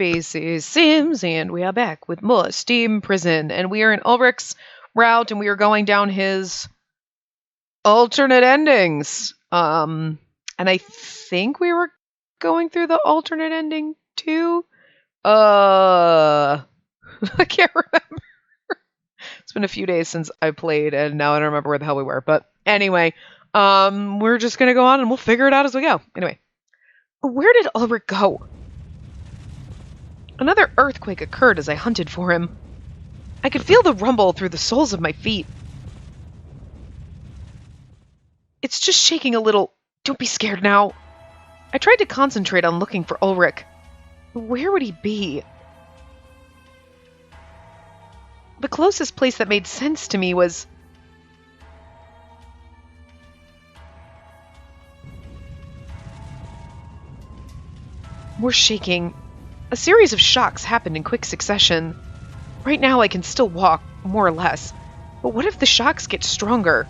Spacey Sims, and we are back with more Steam Prison, and we are in Ulrich's route, and we are going down his alternate endings. And I think we were going through the alternate ending too. I can't remember. It's been a few days since I played, and now I don't remember where the hell we were. But anyway, we're just gonna go on, and we'll figure it out as we go. Anyway, where did Ulrich go? Another earthquake occurred as I hunted for him. I could feel the rumble through the soles of my feet. It's just shaking a little. Don't be scared now. I tried to concentrate on looking for Ulrich. Where would he be? The closest place that made sense to me was... More shaking. A series of shocks happened in quick succession. Right now I can still walk, more or less. But what if the shocks get stronger?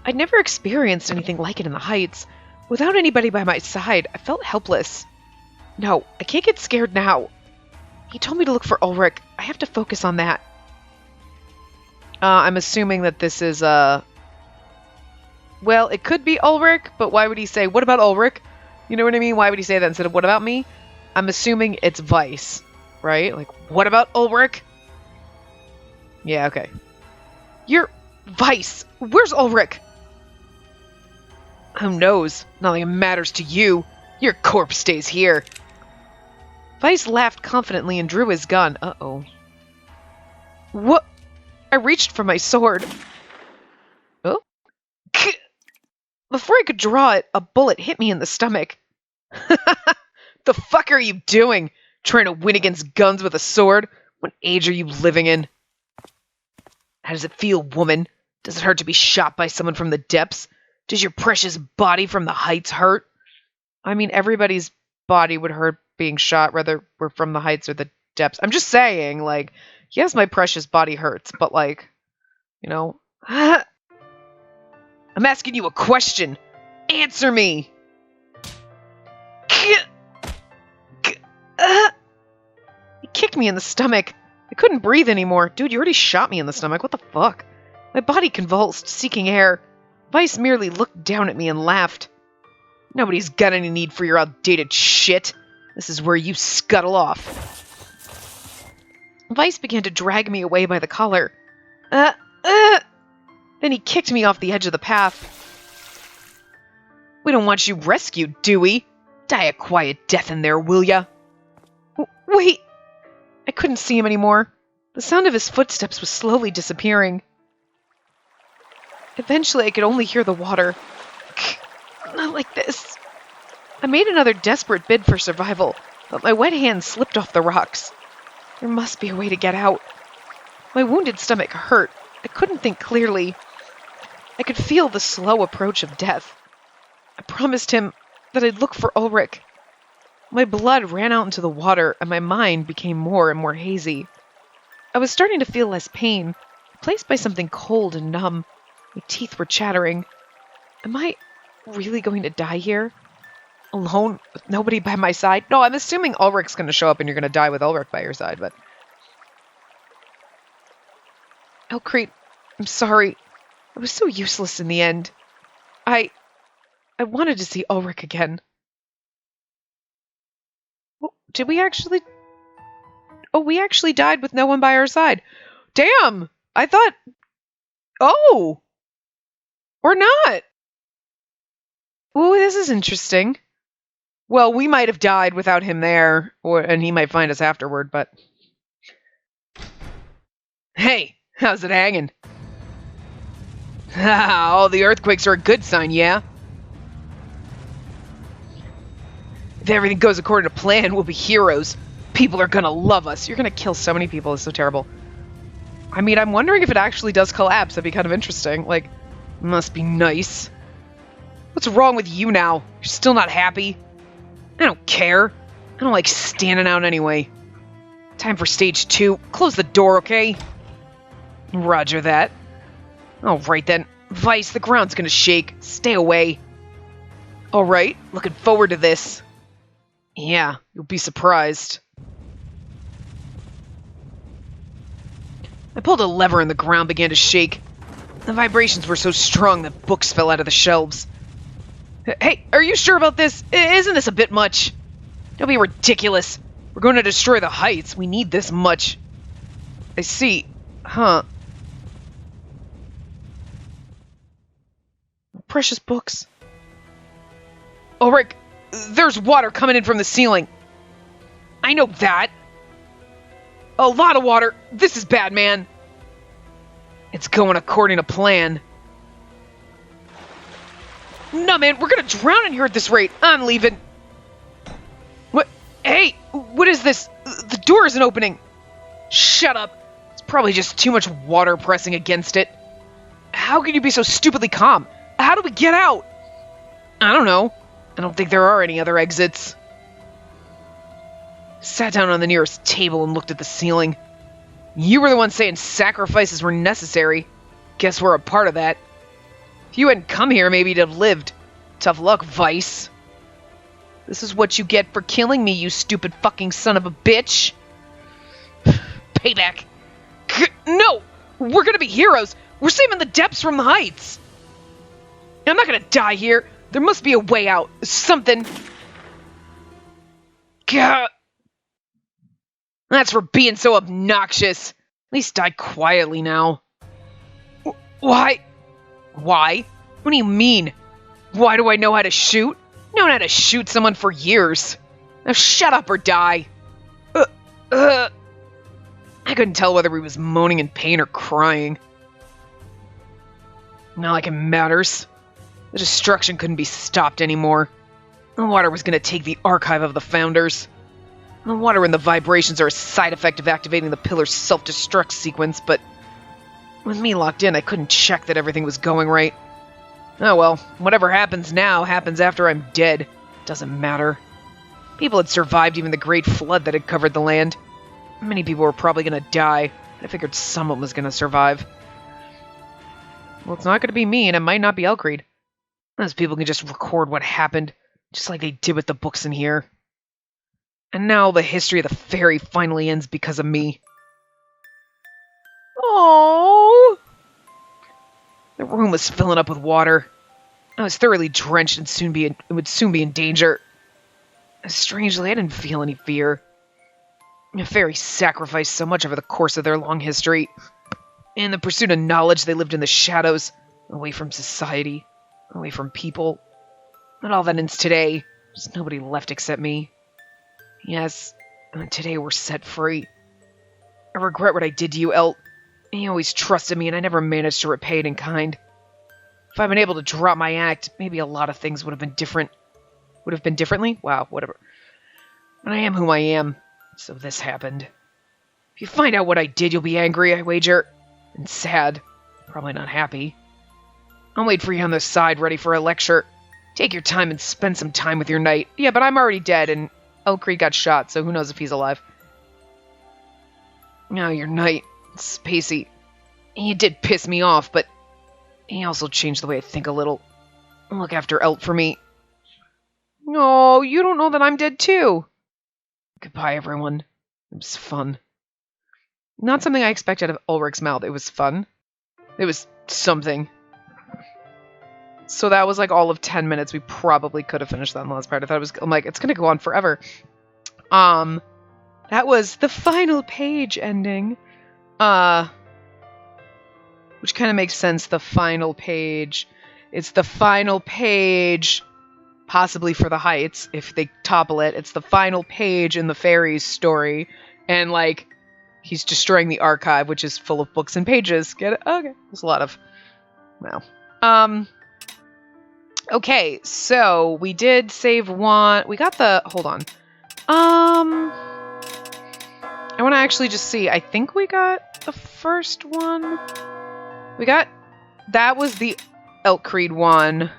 I'd never experienced anything like it in the Heights. Without anybody by my side, I felt helpless. No, I can't get scared now. He told me to look for Ulrich. I have to focus on that. I'm assuming that this is, well, it could be Ulrich, but why would he say, what about Ulrich? You know what I mean? Why would he say that instead of, what about me? I'm assuming it's Vice, right? Like, what about Ulrich? Yeah, okay. You're Vice. Where's Ulrich? Who knows? Nothing matters to you. Your corpse stays here. Vice laughed confidently and drew his gun. Uh-oh. What? I reached for my sword. Oh? Before I could draw it, a bullet hit me in the stomach. The fuck are you doing? Trying to win against guns with a sword? What age are you living in? How does it feel, woman? Does it hurt to be shot by someone from the depths? Does your precious body from the Heights hurt? I mean, everybody's body would hurt being shot, whether we're from the Heights or the depths. I'm just saying, like, yes, my precious body hurts, but, like, you know... I'm asking you a question. Answer me. He kicked me in the stomach. I couldn't breathe anymore. Dude, you already shot me in the stomach. What the fuck? My body convulsed, seeking air. Vice merely looked down at me and laughed. Nobody's got any need for your outdated shit. This is where you scuttle off. Vice began to drag me away by the collar. Then he kicked me off the edge of the path. We don't want you rescued, do we? Die a quiet death in there, will ya? Wait! I couldn't see him anymore. The sound of his footsteps was slowly disappearing. Eventually, I could only hear the water. Not like this. I made another desperate bid for survival, but my wet hand slipped off the rocks. There must be a way to get out. My wounded stomach hurt. I couldn't think clearly. I could feel the slow approach of death. I promised him that I'd look for Ulrich. My blood ran out into the water, and my mind became more and more hazy. I was starting to feel less pain, replaced by something cold and numb. My teeth were chattering. Am I really going to die here? Alone, with nobody by my side? No, I'm assuming Ulrich's going to show up and you're going to die with Ulrich by your side, but... Elcrete, I'm sorry. I was so useless in the end. I wanted to see Ulrich again. Oh, did we actually... Oh, we actually died with no one by our side. Damn! I thought... Oh! Or not! Ooh, this is interesting. Well, we might have died without him there, and he might find us afterward, but... Hey! How's it hanging? All the earthquakes are a good sign, yeah? If everything goes according to plan, we'll be heroes. People are gonna love us. You're gonna kill so many people, it's so terrible. I mean, I'm wondering if it actually does collapse. That'd be kind of interesting. Like, must be nice. What's wrong with you now? You're still not happy? I don't care. I don't like standing out anyway. Time for stage 2. Close the door, okay? Roger that. Alright then. Vice, the ground's gonna shake. Stay away. Alright, looking forward to this. Yeah, you'll be surprised. I pulled a lever and the ground began to shake. The vibrations were so strong that books fell out of the shelves. Hey, are you sure about this? Isn't this a bit much? Don't be ridiculous. We're going to destroy the heights. We need this much. I see. Huh. Precious books. Oh, Rick, there's water coming in from the ceiling. I know that. A lot of water. This is bad, man. It's going according to plan. No, man, we're gonna drown in here at this rate. I'm leaving. What? Hey, what is this? The door isn't opening. Shut up. It's probably just too much water pressing against it. How can you be so stupidly calm? How do we get out? I don't know. I don't think there are any other exits. Sat down on the nearest table and looked at the ceiling. You were the one saying sacrifices were necessary. Guess we're a part of that. If you hadn't come here, maybe you'd have lived. Tough luck, Vice. This is what you get for killing me, you stupid fucking son of a bitch. Payback. No! We're gonna be heroes! We're saving the depths from the heights! I'm not gonna die here. There must be a way out. Something. Gah. That's for being so obnoxious. At least die quietly now. Why? Why? What do you mean? Why do I know how to shoot? I've known how to shoot someone for years. Now shut up or die. I couldn't tell whether he was moaning in pain or crying. Not like it matters. The destruction couldn't be stopped anymore. The water was going to take the archive of the Founders. The water and the vibrations are a side effect of activating the pillar's self-destruct sequence, but with me locked in, I couldn't check that everything was going right. Oh well, whatever happens now happens after I'm dead. Doesn't matter. People had survived even the great flood that had covered the land. Many people were probably going to die, but I figured someone was going to survive. Well, it's not going to be me, and it might not be Elkreed. Those people can just record what happened, just like they did with the books in here. And now the history of the fairy finally ends because of me. Oh! The room was filling up with water. I was thoroughly drenched and would soon be in danger. Strangely, I didn't feel any fear. The fairies sacrificed so much over the course of their long history. In the pursuit of knowledge, they lived in the shadows, away from society, away from people. But all that ends today. There's nobody left except me. Yes, and today we're set free. I regret what I did to you, Elt. You always trusted me, and I never managed to repay it in kind. If I'd been able to drop my act, maybe a lot of things would have been different. Would have been differently? Wow, whatever. But I am who I am, so this happened. If you find out what I did, you'll be angry, I wager. And sad. Probably not happy. I'll wait for you on the side, ready for a lecture. Take your time and spend some time with your knight. Yeah, but I'm already dead, and Elkreed got shot, so who knows if he's alive. Now your knight, Spacey. He did piss me off, but he also changed the way I think a little. Look after Elt for me. No, you don't know that I'm dead too. Goodbye, everyone. It was fun. Not something I expected out of Ulrich's mouth. It was fun. It was something. So that was like all of 10 minutes. We probably could have finished that in the last part. I'm like, it's going to go on forever. That was the final page ending. Which kind of makes sense. The final page. It's the final page, possibly for the Heights, if they topple it. It's the final page in the fairies story. And like, he's destroying the archive, which is full of books and pages. Get it? Okay. There's a lot of... Wow. Okay, so we did save one. We got the... Hold on. I want to actually just see. I think we got the first one. We got... That was the Elkreed one.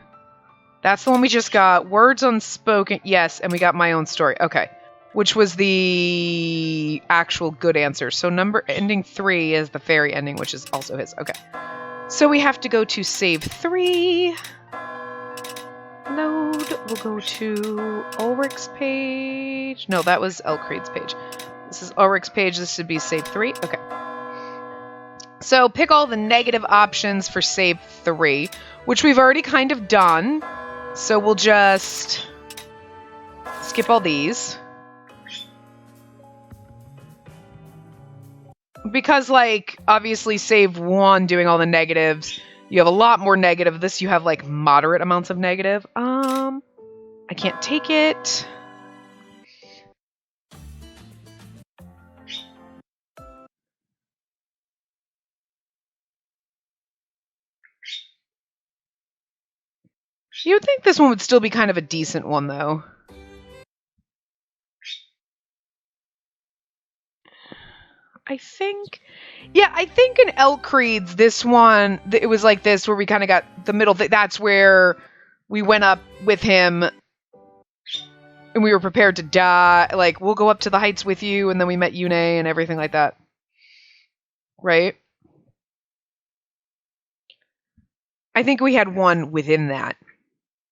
That's the one we just got. Words Unspoken. Yes, and we got My Own Story. Okay. Which was the actual good answer. So ending 3 is the fairy ending, which is also his. Okay. So we have to go to save 3. Load. We'll go to Ulrich's page. No, that was Elcreed's page. This is Ulrich's page. This should be save 3. Okay. So pick all the negative options for save 3, which we've already kind of done. So we'll just skip all these. Because, like, obviously save 1 doing all the negatives, you have a lot more negative. This you have, like, moderate amounts of negative. I can't take it. You would think this one would still be kind of a decent one, though. I think in Elcreed's, this one, it was like this, where we kind of got the middle thing. That's where we went up with him, and we were prepared to die. Like, we'll go up to the heights with you, and then we met Yune and everything like that. Right? I think we had one within that.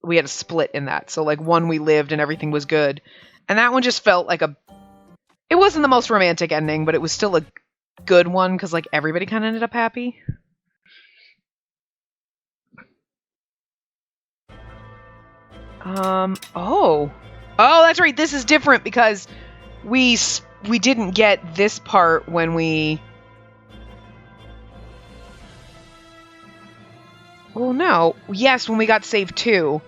We had a split in that. So, like, one we lived and everything was good. And that one just felt like it wasn't the most romantic ending, but it was still a good one, because, like, everybody kind of ended up happy. Oh, that's right. This is different, because we didn't get this part when we... Well, no. Yes, when we got save 2.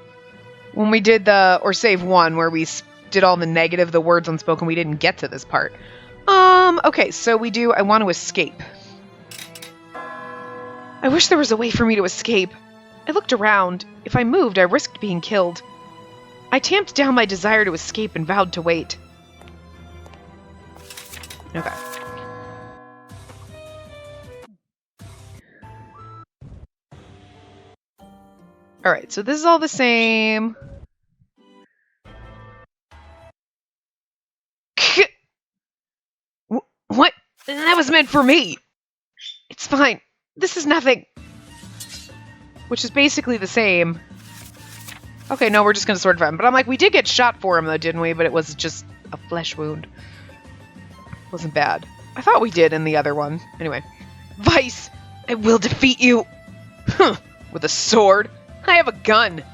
When we did or save 1, where we did all the negative, the words unspoken, we didn't get to this part. Okay, so we do, I want to escape. I wish there was a way for me to escape. I looked around. If I moved, I risked being killed. I tamped down my desire to escape and vowed to wait. Okay. Alright, so this is all the same. What? That was meant for me! It's fine. This is nothing. Which is basically the same. Okay, no, we're just gonna sword fight him. But I'm like, we did get shot for him, though, didn't we? But it was just a flesh wound. Wasn't bad. I thought we did in the other one. Anyway. Vice! I will defeat you! Huh. With a sword? I have a gun!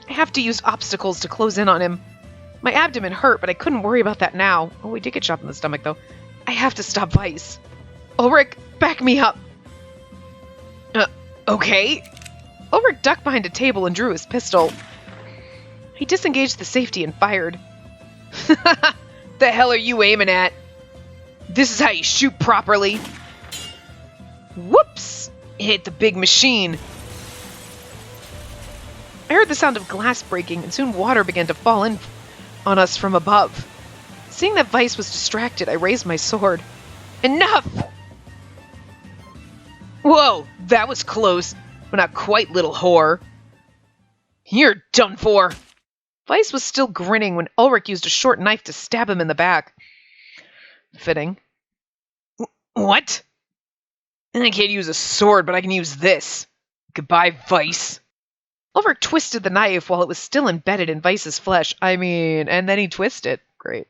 I have to use obstacles to close in on him. My abdomen hurt, but I couldn't worry about that now. Oh, we did get shot in the stomach, though. I have to stop Vice. Ulrich, back me up! Okay? Ulrich ducked behind a table and drew his pistol. He disengaged the safety and fired. The hell are you aiming at? This is how you shoot properly. Whoops! It hit the big machine. I heard the sound of glass breaking, and soon water began to fall in on us from above. Seeing that Vice was distracted, I raised my sword. Enough! Whoa, that was close, but not quite, little whore. You're done for. Vice was still grinning when Ulrich used a short knife to stab him in the back. Fitting. What? I can't use a sword, but I can use this. Goodbye, Vice. Ulrich twisted the knife while it was still embedded in Vice's flesh. I mean, and then he twisted. Great.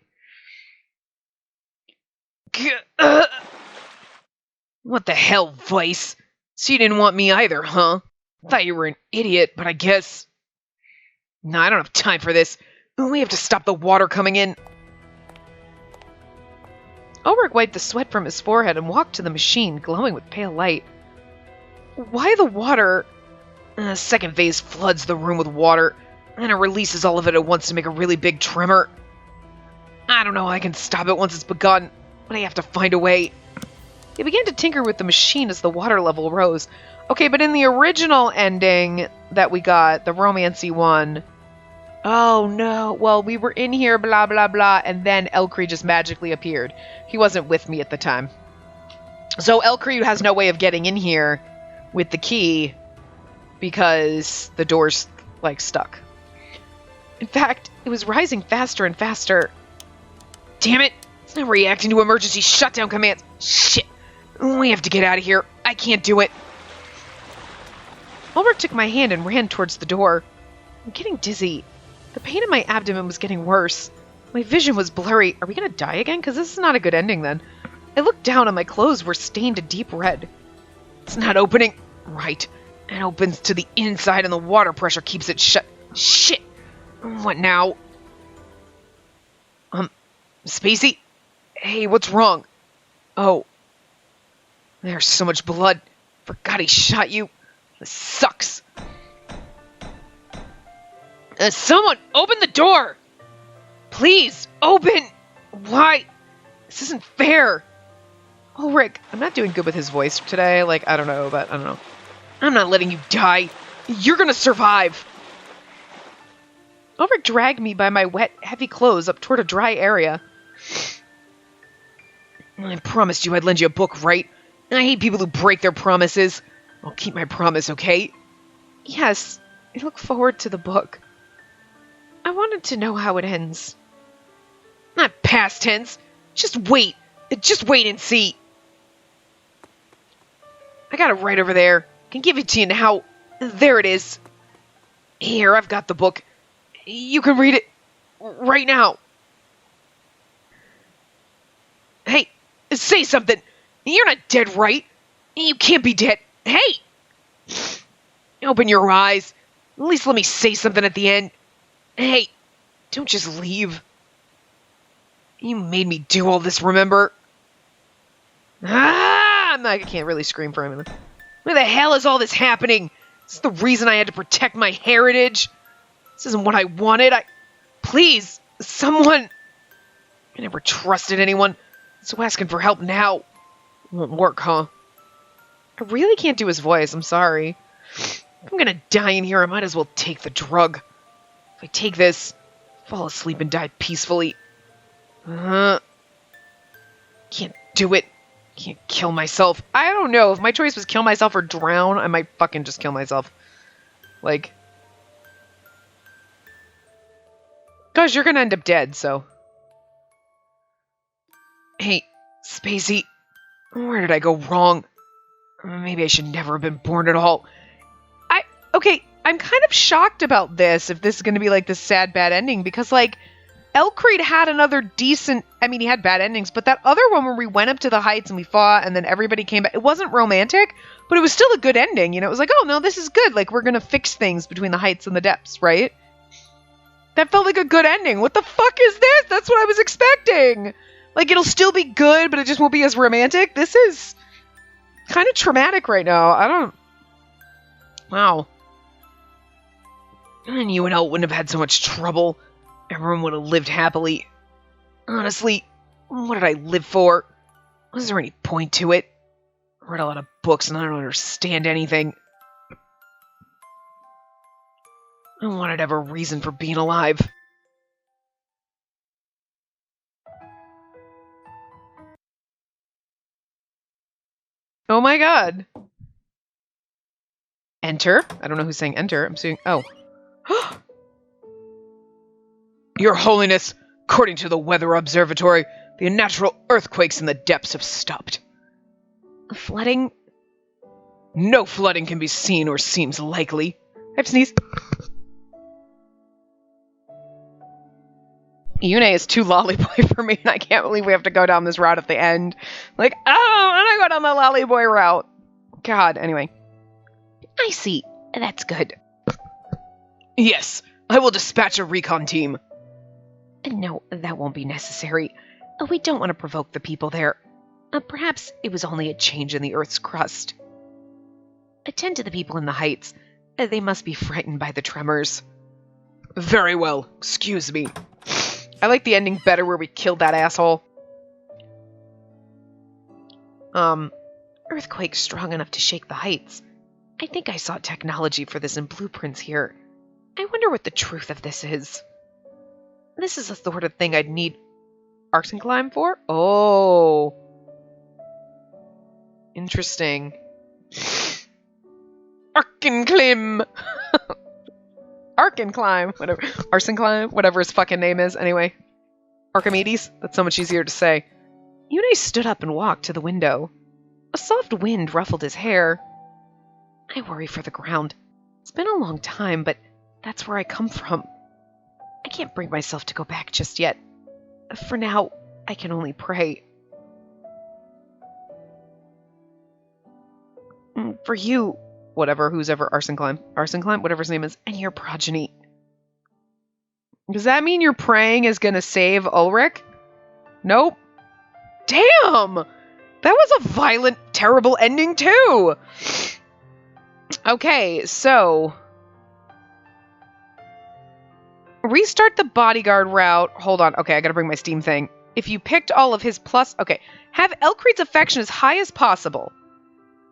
What the hell, Vice? So you didn't want me either, huh? Thought you were an idiot, but I guess... No, I don't have time for this. We have to stop the water coming in. Ulrich wiped the sweat from his forehead and walked to the machine, glowing with pale light. Why the water? A second phase floods the room with water, and it releases all of it at once to make a really big tremor. I don't know how I can stop it once it's begun, but I have to find a way. He began to tinker with the machine as the water level rose. Okay, but in the original ending that we got, the romancy one... Oh no, well, we were in here, blah, blah, blah, and then Elcreed just magically appeared. He wasn't with me at the time. So Elcreed has no way of getting in here with the key because the door's, like, stuck. In fact, it was rising faster and faster. Damn it! It's not reacting to emergency shutdown commands. Shit! We have to get out of here. I can't do it. Ulrich took my hand and ran towards the door. I'm getting dizzy. The pain in my abdomen was getting worse. My vision was blurry. Are we gonna die again? Because this is not a good ending then. I looked down and my clothes were stained a deep red. It's not opening. Right. It opens to the inside and the water pressure keeps it shut. Shit. What now? Spacey? Hey, what's wrong? Oh. There's so much blood. Forgot he shot you. This sucks. Someone, open the door! Please, open! Why? This isn't fair. Oh, Rick, I'm not doing good with his voice today. Like, I don't know, but I don't know. I'm not letting you die. You're gonna survive. Ulrich dragged me by my wet, heavy clothes up toward a dry area. I promised you I'd lend you a book, right? I hate people who break their promises. I'll keep my promise, okay? Yes, I look forward to the book. I wanted to know how it ends. Not past tense. Just wait. Just wait and see. I got it right over there. I can give it to you now. There it is. Here, I've got the book. You can read it right now. Hey, say something. You're not dead, right? You can't be dead. Hey! Open your eyes. At least let me say something at the end. Hey, don't just leave. You made me do all this, remember? I can't really scream for him. Why the hell is all this happening? This is the reason I had to protect my heritage. This isn't what I wanted. Please, someone. I never trusted anyone, so asking for help now won't work, huh? I really can't do his voice, I'm sorry. If I'm gonna die in here, I might as well take the drug. If I take this, fall asleep and die peacefully. Can't do it. Can't kill myself. I don't know. If my choice was kill myself or drown, I might fucking just kill myself. Like... Gosh, you're gonna end up dead, so... Hey, Spacey. Where did I go wrong? Maybe I should never have been born at all. Okay, I'm kind of shocked about this, if this is gonna be like this sad, bad ending, because, like, Elcreed had another decent... I mean, he had bad endings, but that other one where we went up to the heights and we fought and then everybody came back, it wasn't romantic, but it was still a good ending, you know? It was like, oh, no, this is good. Like, we're gonna fix things between the heights and the depths, right? That felt like a good ending. What the fuck is this? That's what I was expecting! Like, it'll still be good, but it just won't be as romantic? This is kind of traumatic right now. I don't... Wow. And you and Elle wouldn't have had so much trouble. Everyone would have lived happily. Honestly, what did I live for? Was there any point to it? I read a lot of books and I don't understand anything. I wanted to have a reason for being alive. Oh my god. Enter? I don't know who's saying enter. I'm saying... Oh. Your Holiness, according to the Weather Observatory, the unnatural earthquakes in the depths have stopped. Flooding? No flooding can be seen or seems likely. I've sneezed. Yune is too lollyboy for me, and I can't believe we have to go down this route at the end. Like, oh, I want to go down the lollyboy route. God, anyway. I see. That's good. Yes, I will dispatch a recon team. No, that won't be necessary. We don't want to provoke the people there. Perhaps it was only a change in the Earth's crust. Attend to the people in the heights. They must be frightened by the tremors. Very well. Excuse me. I like the ending better where we killed that asshole. Earthquake strong enough to shake the heights. I think I saw technology for this in blueprints here. I wonder what the truth of this is. This is the sort of thing I'd need arcs and climb for? Oh. Interesting. Arc and climb! Arc and climb, whatever. Arson climb, whatever his fucking name is, anyway. Archimedes? That's so much easier to say. Yune stood up and walked to the window. A soft wind ruffled his hair. I worry for the ground. It's been a long time, but that's where I come from. I can't bring myself to go back just yet. For now, I can only pray. For you, who's ever Arson Climb, whatever his name is, and your progeny. Does that mean your praying is gonna save Ulrich? Nope. Damn! That was a violent, terrible ending too! Okay, so... Restart the bodyguard route. Hold on. Okay, I gotta bring my Steam thing. If you picked all of his plus... Okay. Have Elcreed's affection as high as possible.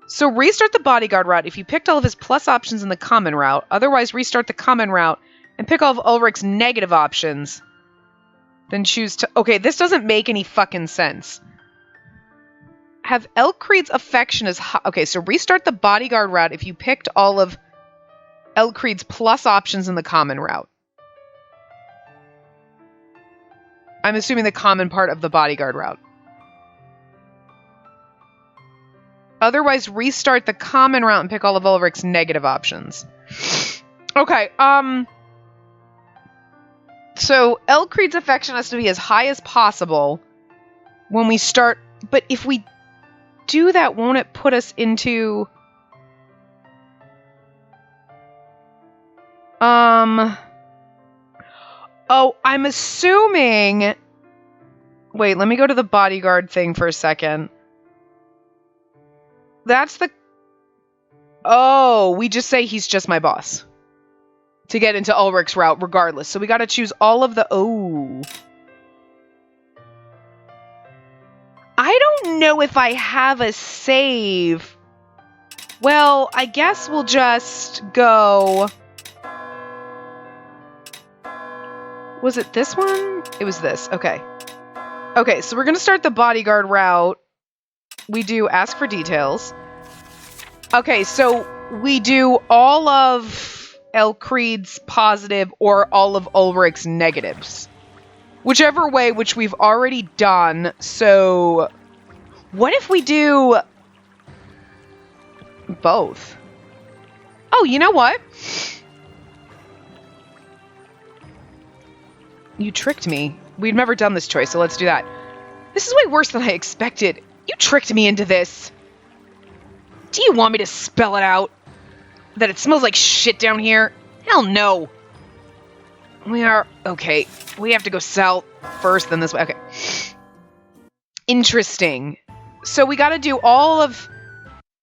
So restart the bodyguard route if you picked all of his plus options in the common route. Otherwise, restart the common route and pick all of Ulrich's negative options. Then choose to... Okay, this doesn't make any fucking sense. Have Elcreed's affection as high... Okay, so restart the bodyguard route if you picked all of Elcreed's plus options in the common route. I'm assuming the common part of the bodyguard route. Otherwise, restart the common route and pick all of Ulrich's negative options. Okay, so Elcreed's affection has to be as high as possible when we start... But if we do that, won't it put us into... Oh, I'm assuming... Wait, let me go to the bodyguard thing for a second. That's the... Oh, we just say he's just my boss. To get into Ulrich's route, regardless. So we gotta choose all of the... Oh. I don't know if I have a save. Well, I guess we'll just go... Was it this one? It was this. Okay. Okay, so we're gonna start the bodyguard route. We do ask for details. Okay, so we do all of Elcreed's positive or all of Ulrich's negatives. Whichever way, which we've already done. So, what if we do both? Oh, you know what? You tricked me. We've never done this choice, so let's do that. This is way worse than I expected. You tricked me into this. Do you want me to spell it out? That it smells like shit down here? Hell no. We are... Okay. We have to go south first, then this way. Okay. Interesting. So we gotta do all of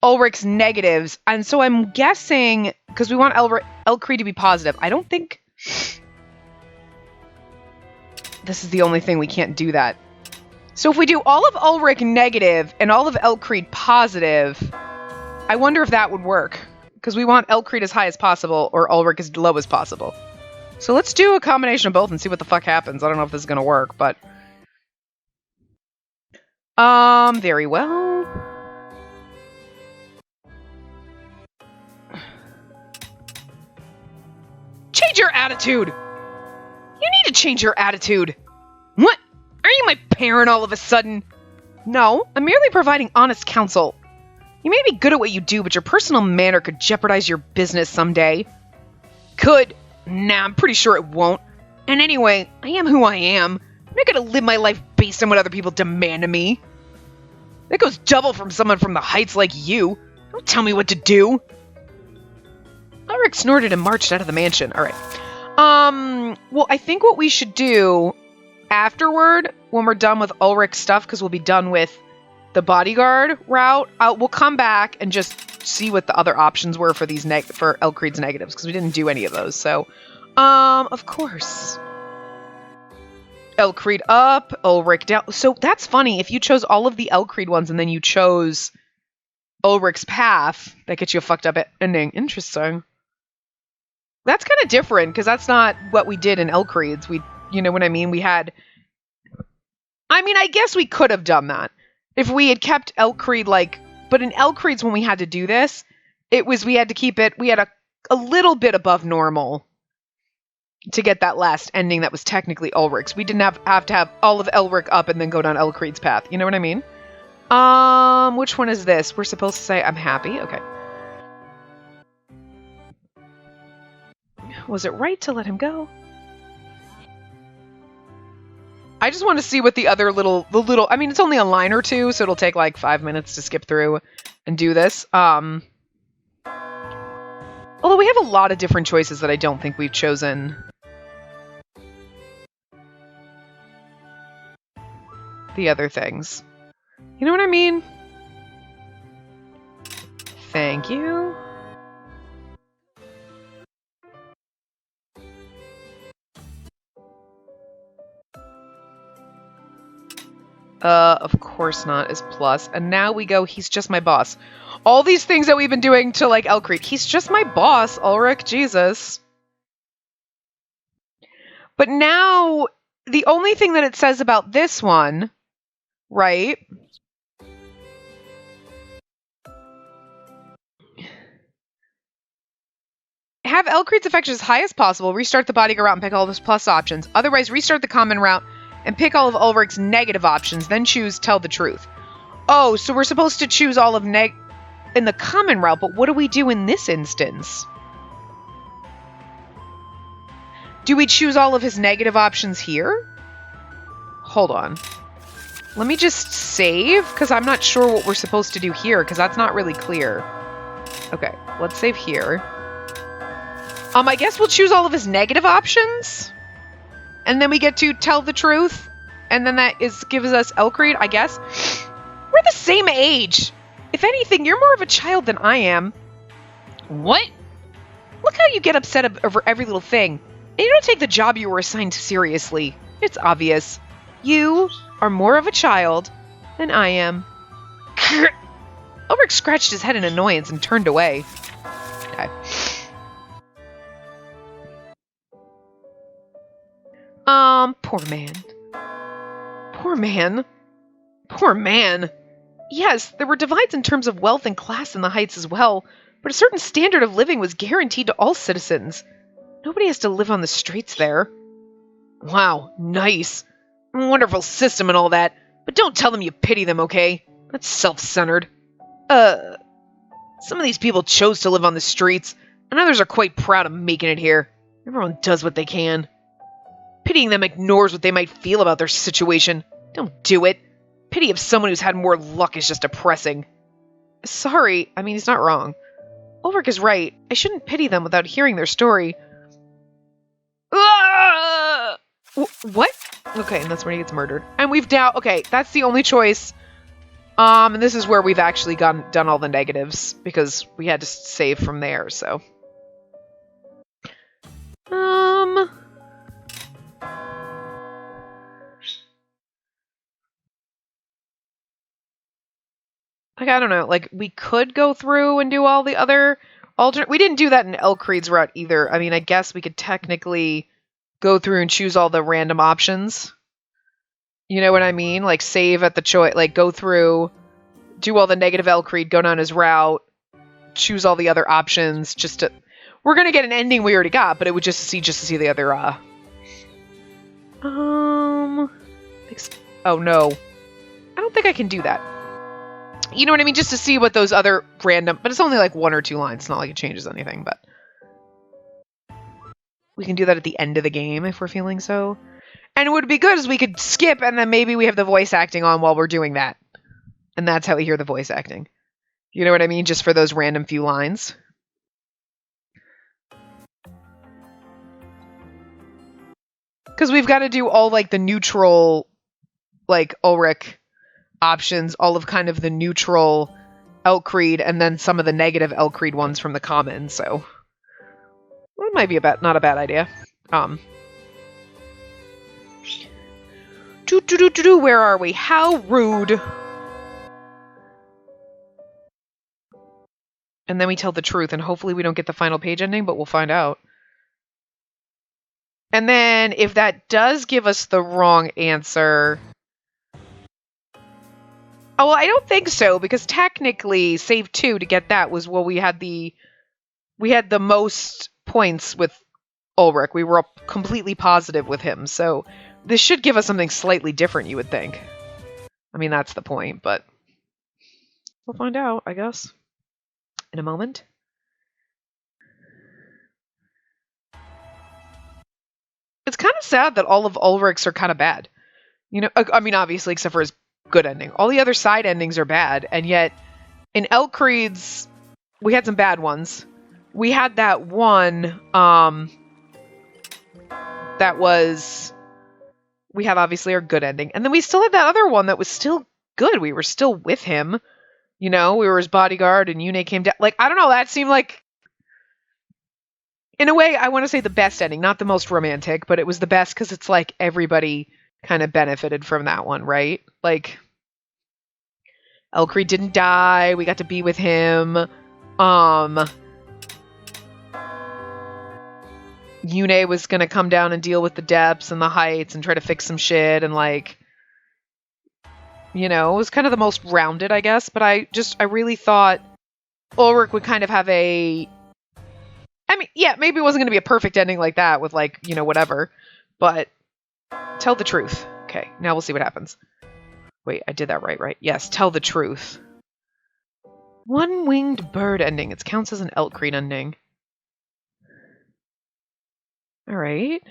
Ulrich's negatives. And so I'm guessing... Because we want Elcreed to be positive. I don't think... This is the only thing we can't do that. So if we do all of Ulrich negative and all of Elcreed positive, I wonder if that would work. Because we want Elcreed as high as possible or Ulrich as low as possible. So let's do a combination of both and see what the fuck happens. I don't know if this is going to work, but... Very well. Change your attitude! You need to change your attitude. What? Are you my parent all of a sudden? No, I'm merely providing honest counsel. You may be good at what you do, but your personal manner could jeopardize your business someday. Could. Nah, I'm pretty sure it won't. And anyway, I am who I am. I'm not gonna live my life based on what other people demand of me. That goes double from someone from the heights like you. Don't tell me what to do. Ulrich snorted and marched out of the mansion. Alright. Well, I think what we should do afterward, when we're done with Ulrich's stuff, because we'll be done with the bodyguard route, we'll come back and just see what the other options were for these for Elcreed's negatives, because we didn't do any of those. So, of course. Elcreed up, Ulrich down. So that's funny. If you chose all of the Elcreed ones and then you chose Ulrich's path, that gets you a fucked up ending. Interesting. That's kind of different, because that's not what we did in Elcreed's. You know what I mean? I guess we could have done that. If we had kept Elcreed, but in Elcreed's, when we had to do this, we had to keep it, we had a little bit above normal to get that last ending that was technically Ulrich's. We didn't have to have all of Ulrich up and then go down Elcreed's path. You know what I mean? Which one is this? We're supposed to say, I'm happy? Okay. Was it right to let him go? I just want to see what the little, I mean, it's only a line or two, so it'll take like 5 minutes to skip through and do this. Although we have a lot of different choices that I don't think we've chosen. The other things. You know what I mean? Thank you. Of course not is plus. And now we go, he's just my boss. All these things that we've been doing to, like, Elcrete. He's just my boss, Ulrich. Jesus. But now, the only thing that it says about this one, right? Have Elcrete's affection as high as possible. Restart the bodyguard route and pick all of his plus options. Otherwise, restart the common route and pick all of Ulrich's negative options. Then choose tell the truth. Oh, so we're supposed to choose all of in the common route, but what do we do in this instance? Do we choose all of his negative options here? Hold on. Let me just save, because I'm not sure what we're supposed to do here, because that's not really clear. Okay, let's save here. I guess we'll choose all of his negative options. And then we get to tell the truth. And then that gives us Elcrete, I guess. We're the same age. If anything, you're more of a child than I am. What? Look how you get upset over every little thing. And you don't take the job you were assigned seriously. It's obvious. You are more of a child than I am. Ulrich scratched his head in annoyance and turned away. Okay. Poor man. Poor man. Poor man. Yes, there were divides in terms of wealth and class in the Heights as well, but a certain standard of living was guaranteed to all citizens. Nobody has to live on the streets there. Wow, nice. Wonderful system and all that, but don't tell them you pity them, okay? That's self-centered. Some of these people chose to live on the streets, and others are quite proud of making it here. Everyone does what they can. Pitying them ignores what they might feel about their situation. Don't do it. Pity of someone who's had more luck is just depressing. Sorry, I mean, he's not wrong. Ulrich is right. I shouldn't pity them without hearing their story. What? Okay, and that's when he gets murdered. And we've okay, that's the only choice. And this is where we've actually done all the negatives, because we had to save from there, so. Like, I don't know, like, we could go through and do all the other alternate... We didn't do that in Elcrete's route either. I mean, I guess we could technically go through and choose all the random options. You know what I mean? Like, save at the choice, like, go through, do all the negative Elcrete, go down his route, choose all the other options, just to... We're gonna get an ending we already got, but it would just to see the other, Oh, no. I don't think I can do that. You know what I mean? Just to see what those other random... But it's only like 1 or 2 lines. It's not like it changes anything, but... We can do that at the end of the game if we're feeling so. And it would be good as we could skip and then maybe we have the voice acting on while we're doing that. And that's how we hear the voice acting. You know what I mean? Just for those random few lines. Because we've got to do all, like, the neutral, like, Ulrich options, all of kind of the neutral Elcrete, and then some of the negative Elcrete ones from the common, so... That might be not a bad idea. Where are we? How rude! And then we tell the truth, and hopefully we don't get the final page ending, but we'll find out. And then, if that does give us the wrong answer... Oh, well, I don't think so, because technically, save 2 to get that was, well, we had the most points with Ulrich. We were completely positive with him, so this should give us something slightly different, you would think. I mean, that's the point, but we'll find out, I guess, in a moment. It's kind of sad that all of Ulrich's are kind of bad. You know, I mean, obviously, except for his good ending. All the other side endings are bad, and yet in Elkreid's, we had some bad ones. We had that one, that was, we had obviously our good ending, and then we still had that other one that was still good. We were still with him, you know, we were his bodyguard, and Yune came down. Like, I don't know, that seemed like, in a way, I want to say the best ending, not the most romantic, but it was the best because it's like everybody kind of benefited from that one, right? Like, Elkreid didn't die. We got to be with him. Yune was going to come down and deal with the depths and the heights and try to fix some shit. And like, you know, it was kind of the most rounded, I guess. But I really thought Ulrich would kind of have I mean, yeah, maybe it wasn't going to be a perfect ending like that with like, you know, whatever. But tell the truth. Okay, now we'll see what happens. Wait, I did that right? Yes, tell the truth. One-winged bird ending. It counts as an Elkreid ending. Alright.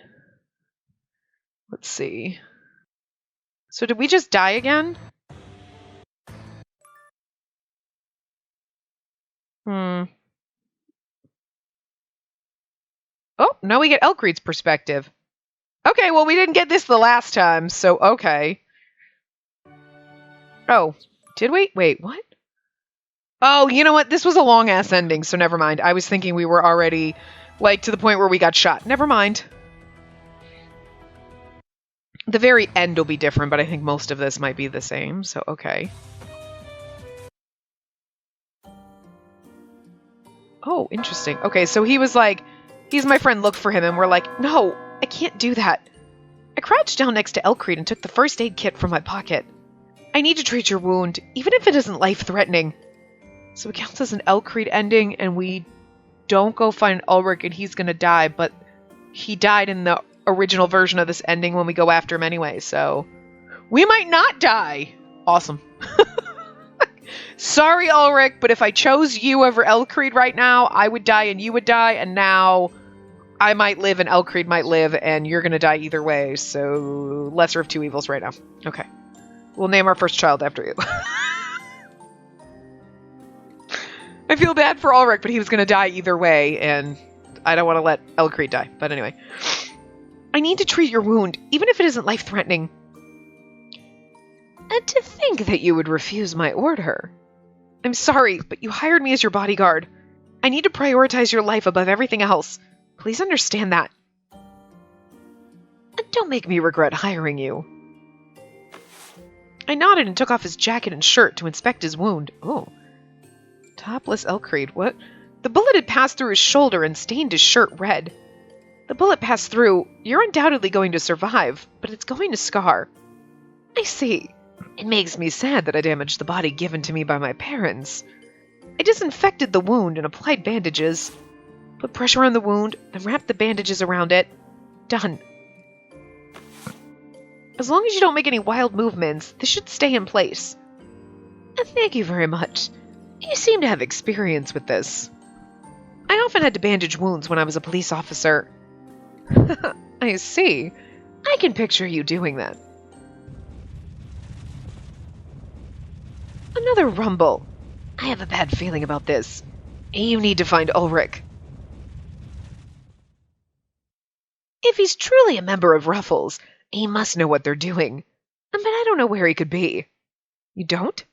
Let's see. So did we just die again? Oh, now we get Elkreid's perspective. Okay, well, we didn't get this the last time, so okay. Oh, did we? Wait, what? Oh, you know what? This was a long-ass ending, so never mind. I was thinking we were already, like, to the point where we got shot. Never mind. The very end will be different, but I think most of this might be the same, so okay. Oh, interesting. Okay, so he was like, he's my friend, look for him, and we're like, no, I can't do that. I crouched down next to Elkreid and took the first aid kit from my pocket. I need to treat your wound, even if it isn't life-threatening. So it counts as an Elkreid ending, and we don't go find Ulrich and he's gonna die, but he died in the original version of this ending when we go after him anyway, so we might not die. Awesome. Sorry, Ulrich, but if I chose you over Elkreid right now, I would die and you would die, and now I might live and Elkreid might live, and you're gonna die either way, so lesser of two evils right now. Okay. We'll name our first child after you. I feel bad for Ulrich, but he was gonna die either way, and I don't want to let Elkreid die. But anyway. I need to treat your wound, even if it isn't life-threatening. And to think that you would refuse my order. I'm sorry, but you hired me as your bodyguard. I need to prioritize your life above everything else. Please understand that. And don't make me regret hiring you. I nodded and took off his jacket and shirt to inspect his wound. Oh. Topless Elkreid, what? The bullet had passed through his shoulder and stained his shirt red. The bullet passed through. You're undoubtedly going to survive, but it's going to scar. I see. It makes me sad that I damaged the body given to me by my parents. I disinfected the wound and applied bandages. Put pressure on the wound, then wrapped the bandages around it. Done. As long as you don't make any wild movements, this should stay in place. And thank you very much. You seem to have experience with this. I often had to bandage wounds when I was a police officer. I see. I can picture you doing that. Another rumble. I have a bad feeling about this. You need to find Ulrich. If he's truly a member of Ruffles, he must know what they're doing. But I don't know where he could be. You don't?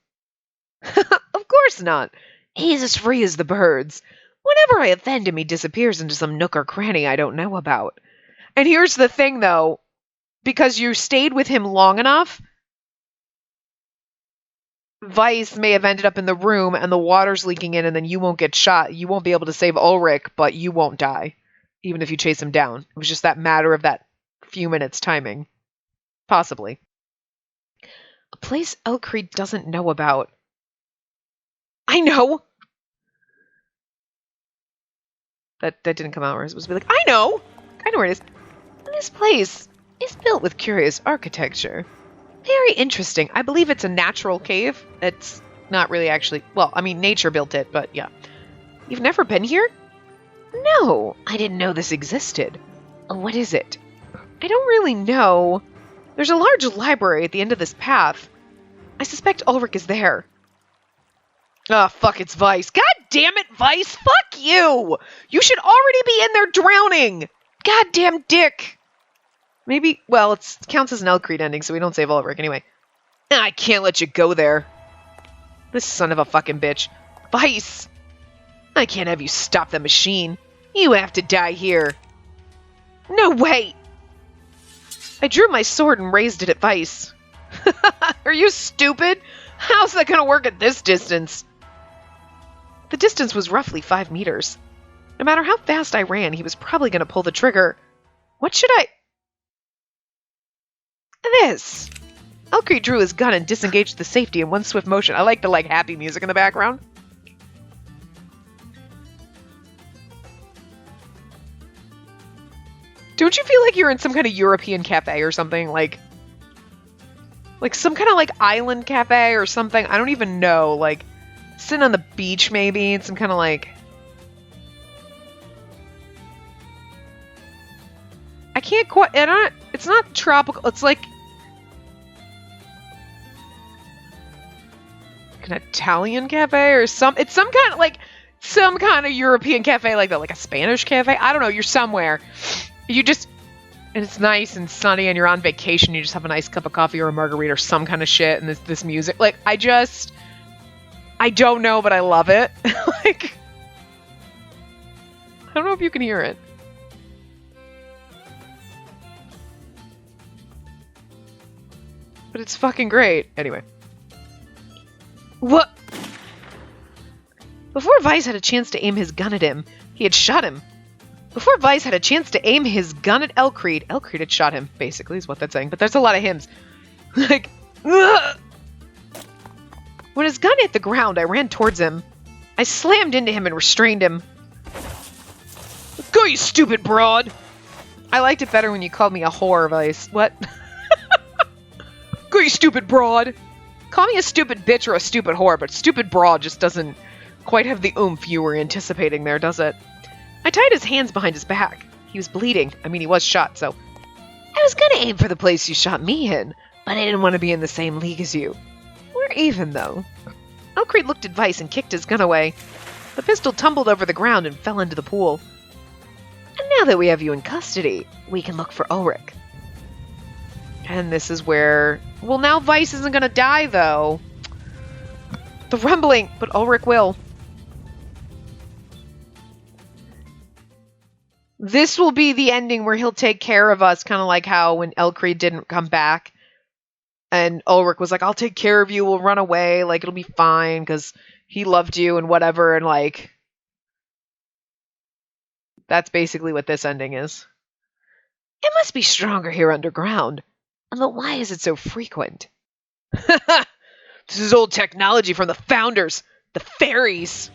Of course not. He's as free as the birds. Whenever I offend him, he disappears into some nook or cranny I don't know about. And here's the thing, though. Because you stayed with him long enough, Weiss may have ended up in the room and the water's leaking in and then you won't get shot. You won't be able to save Ulrich, but you won't die. Even if you chase him down. It was just that matter of that few minutes timing. Possibly. A place Elkreid doesn't know about. I know! That didn't come out where it was supposed to be like, I know! I know where it is. This place is built with curious architecture. Very interesting. I believe it's a natural cave. It's not really actually... Well, I mean, nature built it, but yeah. You've never been here? No, I didn't know this existed. What is it? I don't really know. There's a large library at the end of this path. I suspect Ulrich is there. Ah, fuck, it's Vice. God damn it, Vice! Fuck you! You should already be in there drowning! Goddamn dick! Maybe, well, it counts as an Elcreed ending, so we don't save Ulrich anyway. I can't let you go there. This son of a fucking bitch. Vice! I can't have you stop the machine. You have to die here. No way! I drew my sword and raised it at Vice. Are you stupid? How's that gonna work at this distance? The distance was roughly 5 meters. No matter how fast I ran, he was probably gonna pull the trigger. What should I... This! Elcreed drew his gun and disengaged the safety in one swift motion. I like the, happy music in the background. Don't you feel like you're in some kind of European cafe or something? Like some kind of, island cafe or something? I don't even know. Sitting on the beach, maybe? Some kind of, I can't quite... It's not tropical. It's, an Italian cafe or some... It's some kind of, some kind of European cafe like that. Like a Spanish cafe? I don't know. You're somewhere. You just... And it's nice and sunny and you're on vacation. You just have a nice cup of coffee or a margarita or some kind of shit and this music. I don't know, but I love it. I don't know if you can hear it. But it's fucking great. Anyway. What? Before Vice had a chance to aim his gun at him, he had shot him. Before Vice had a chance to aim his gun at Elcreed had shot him, basically, is what that's saying. But there's a lot of hymns. Ugh! When his gun hit the ground, I ran towards him. I slammed into him and restrained him. Go, you stupid broad! I liked it better when you called me a whore, Vice. What? Go, you stupid broad! Call me a stupid bitch or a stupid whore, but stupid broad just doesn't quite have the oomph you were anticipating there, does it? I tied his hands behind his back. He was bleeding. I mean, he was shot, so... I was gonna aim for the place you shot me in, but I didn't want to be in the same league as you. We're even, though. Elcreed looked at Vice and kicked his gun away. The pistol tumbled over the ground and fell into the pool. And now that we have you in custody, we can look for Ulrich. And this is where... Well, now Vice isn't gonna die, though. The rumbling, but Ulrich will. This will be the ending where he'll take care of us, kind of like how when Elcreed didn't come back, and Ulrich was like, I'll take care of you, we'll run away, it'll be fine, because he loved you and whatever, and that's basically what this ending is. It must be stronger here underground. But why is it so frequent? This is old technology from the founders, the fairies.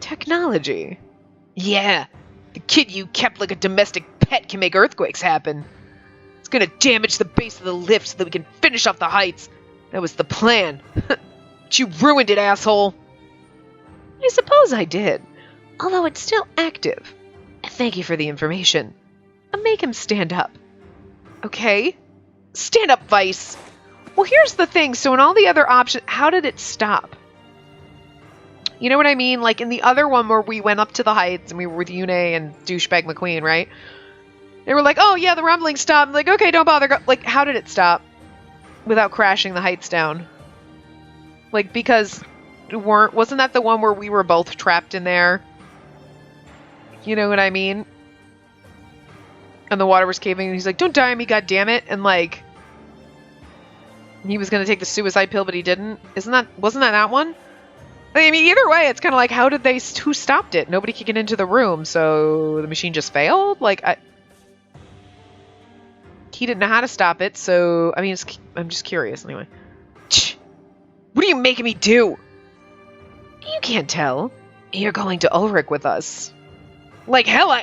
Technology? Yeah. The kid you kept like a domestic pet can make earthquakes happen. It's gonna damage the base of the lift so that we can finish off the heights. That was the plan. But you ruined it, asshole. I suppose I did. Although it's still active. Thank you for the information. I'll make him stand up. Okay? Stand up, Vice. Well, here's the thing. So in all the other options, how did it stop? You know what I mean? In the other one where we went up to the heights and we were with Yune and Douchebag McQueen, right? They were like, oh, yeah, the rumbling stopped. I'm like, okay, don't bother. How did it stop without crashing the heights down? Because wasn't that the one where we were both trapped in there? You know what I mean? And the water was caving and he's like, don't die on me, goddammit. And he was going to take the suicide pill, but he didn't. Wasn't that one? I mean, either way, it's kind of how did who stopped it? Nobody could get into the room, so the machine just failed? He didn't know how to stop it, so, I mean, I'm just curious, anyway. What are you making me do? You can't tell. You're going to Ulrich with us. Hell,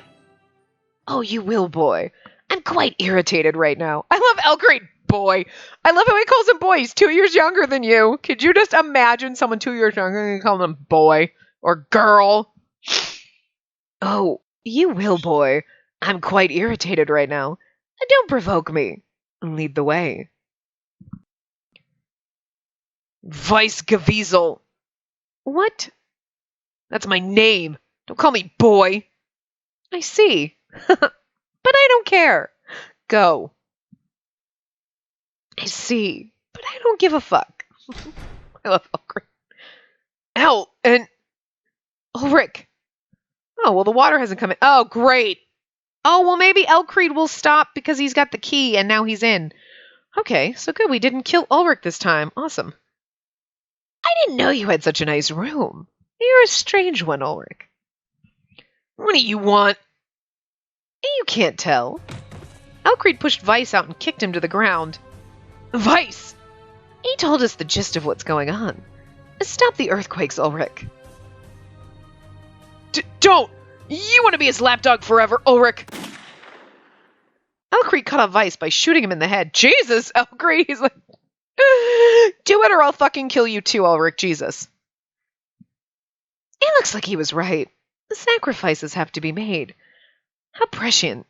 Oh, you will, boy. I'm quite irritated right now. I love Elcreed, boy. I love how he calls him boy. He's 2 years younger than you. Could you just imagine someone 2 years younger and calling him boy or girl? Oh, you will, boy. I'm quite irritated right now. Don't provoke me. Lead the way. Vice Gaviesel. What? That's my name. Don't call me boy. I see. But I don't care. Go. I see. But I don't give a fuck. I love Elkreed. And Ulrich. Oh, well, the water hasn't come in. Oh, great. Oh, well, maybe Elkreed will stop because he's got the key and now he's in. Okay, so good. We didn't kill Ulrich this time. Awesome. I didn't know you had such a nice room. You're a strange one, Ulrich. What do you want? You can't tell. Elkreed pushed Vice out and kicked him to the ground. Vice! He told us the gist of what's going on. Stop the earthquakes, Ulrich. Don't! You want to be his lapdog forever, Ulrich! Elkreed cut off Vice by shooting him in the head. Jesus, Elkreed! He's like, do it or I'll fucking kill you too, Ulrich. Jesus. It looks like he was right. The sacrifices have to be made. How prescient.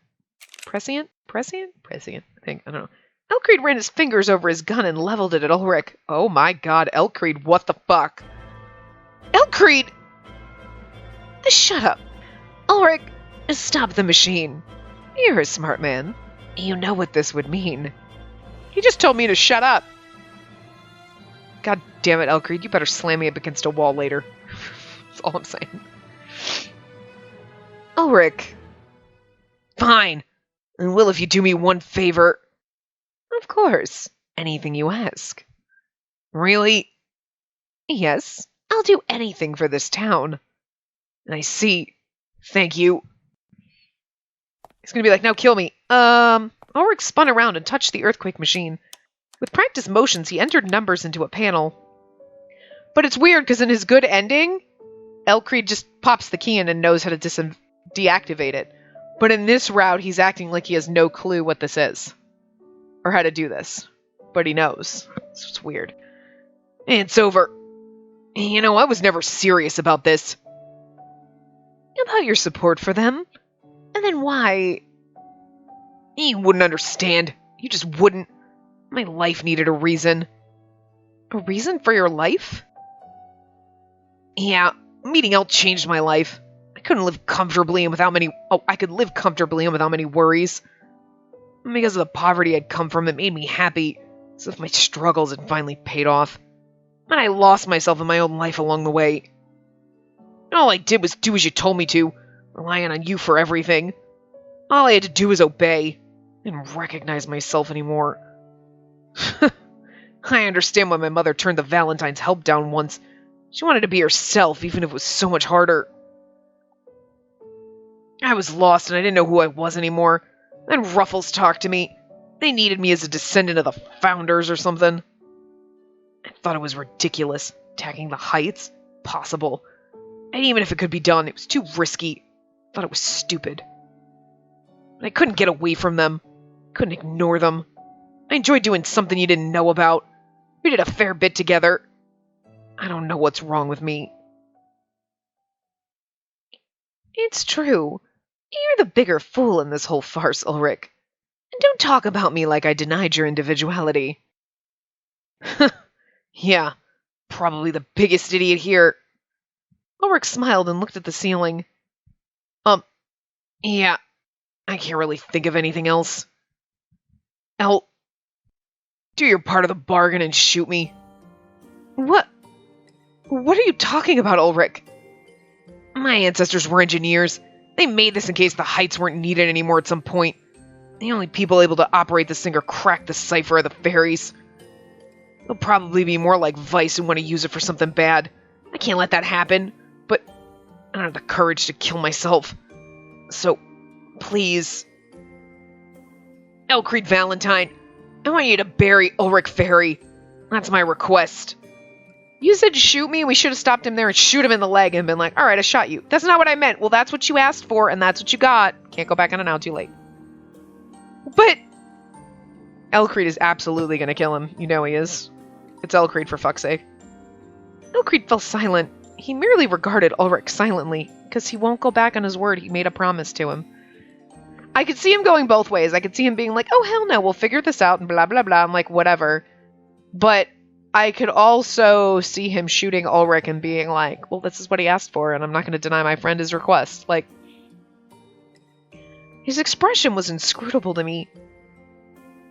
Prescient? Prescient? Prescient, I think. I don't know. Elkreed ran his fingers over his gun and leveled it at Ulrich. Oh my god, Elkreed, what the fuck? Elkreed! Shut up. Ulrich, stop the machine. You're a smart man. You know what this would mean. He just told me to shut up. God damn it, Elkreed, you better slam me up against a wall later. That's all I'm saying. Ulrich. Fine. I will if you do me one favor. Of course. Anything you ask. Really? Yes. I'll do anything for this town. I see. Thank you. He's gonna be like, now kill me. Ulrich spun around and touched the earthquake machine. With practiced motions, he entered numbers into a panel. But it's weird, because in his good ending, Elkreed just pops the key in and knows how to deactivate it. But in this route, he's acting like he has no clue what this is. Or how to do this. But he knows. So it's weird. It's over. You know, I was never serious about this. About your support for them? And then why? You wouldn't understand. You just wouldn't. My life needed a reason. A reason for your life? Yeah, meeting Elle changed my life. I couldn't live comfortably and without many... Oh, I could live comfortably and without many worries. Because of the poverty I'd come from, it made me happy. As if my struggles had finally paid off. And I lost myself in my own life along the way. And all I did was do as you told me to, relying on you for everything. All I had to do was obey. I didn't recognize myself anymore. I understand why my mother turned the Valentine's help down once. She wanted to be herself, even if it was so much harder. I was lost and I didn't know who I was anymore. Then Ruffles talked to me. They needed me as a descendant of the founders or something. I thought it was ridiculous. Attacking the Heights? Possible. And even if it could be done, it was too risky. I thought it was stupid. But I couldn't get away from them. Couldn't ignore them. I enjoyed doing something you didn't know about. We did a fair bit together. I don't know what's wrong with me. It's true. You're the bigger fool in this whole farce, Ulrich. And don't talk about me like I denied your individuality. Yeah, probably the biggest idiot here. Ulrich smiled and looked at the ceiling. Yeah, I can't really think of anything else. Elle, do your part of the bargain and shoot me. What? What are you talking about, Ulrich? My ancestors were engineers. They made this in case the Heights weren't needed anymore at some point. The only people able to operate this thing or crack the cipher are the fairies. They'll probably be more like Vice and want to use it for something bad. I can't let that happen, but I don't have the courage to kill myself. So, please... Elkreed Valentine, I want you to bury Ulrich Ferry. That's my request. You said shoot me, and we should have stopped him there and shoot him in the leg and been like, alright, I shot you. That's not what I meant. Well, that's what you asked for, and that's what you got. Can't go back on it now, too late. But Elkreed is absolutely going to kill him. You know he is. It's Elkreed, for fuck's sake. Elkreed fell silent. He merely regarded Ulrich silently, because he won't go back on his word. He made a promise to him. I could see him going both ways. I could see him being like, oh, hell no, we'll figure this out and blah, blah, blah. I'm like, whatever. But I could also see him shooting Ulrich and being like, well, this is what he asked for, and I'm not going to deny my friend his request. Like, his expression was inscrutable to me.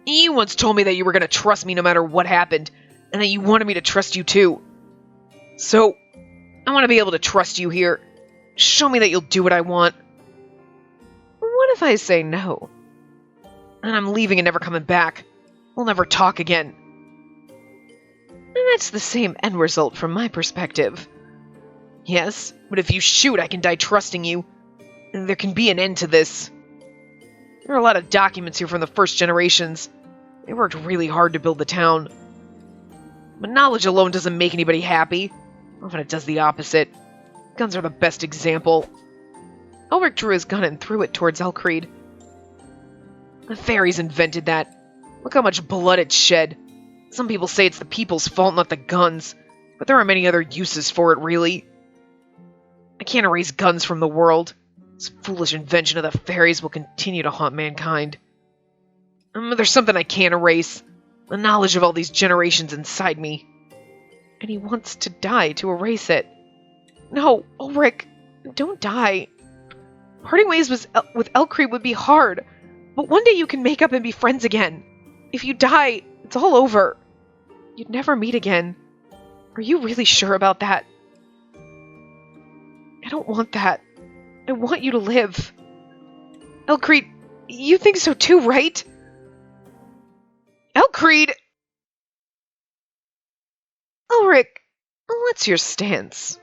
You once told me that you were going to trust me no matter what happened, and that you wanted me to trust you too. So, I want to be able to trust you here. Show me that you'll do what I want. What if I say no? And I'm leaving and never coming back. We'll never talk again. And that's the same end result from my perspective. Yes, but if you shoot, I can die trusting you. And there can be an end to this. There are a lot of documents here from the first generations. They worked really hard to build the town. But knowledge alone doesn't make anybody happy. Often it does the opposite. Guns are the best example. Ulrich drew his gun and threw it towards Elkried. The fairies invented that. Look how much blood it shed. Some people say it's the people's fault, not the guns. But there are many other uses for it, really. I can't erase guns from the world. This foolish invention of the fairies will continue to haunt mankind. There's something I can't erase. The knowledge of all these generations inside me. And he wants to die to erase it. No, Ulrich, don't die. Parting ways with Elkried would be hard, but one day you can make up and be friends again. If you die, it's all over. You'd never meet again. Are you really sure about that? I don't want that. I want you to live. Elkried, you think so too, right? Elkried! Ulrich, what's your stance?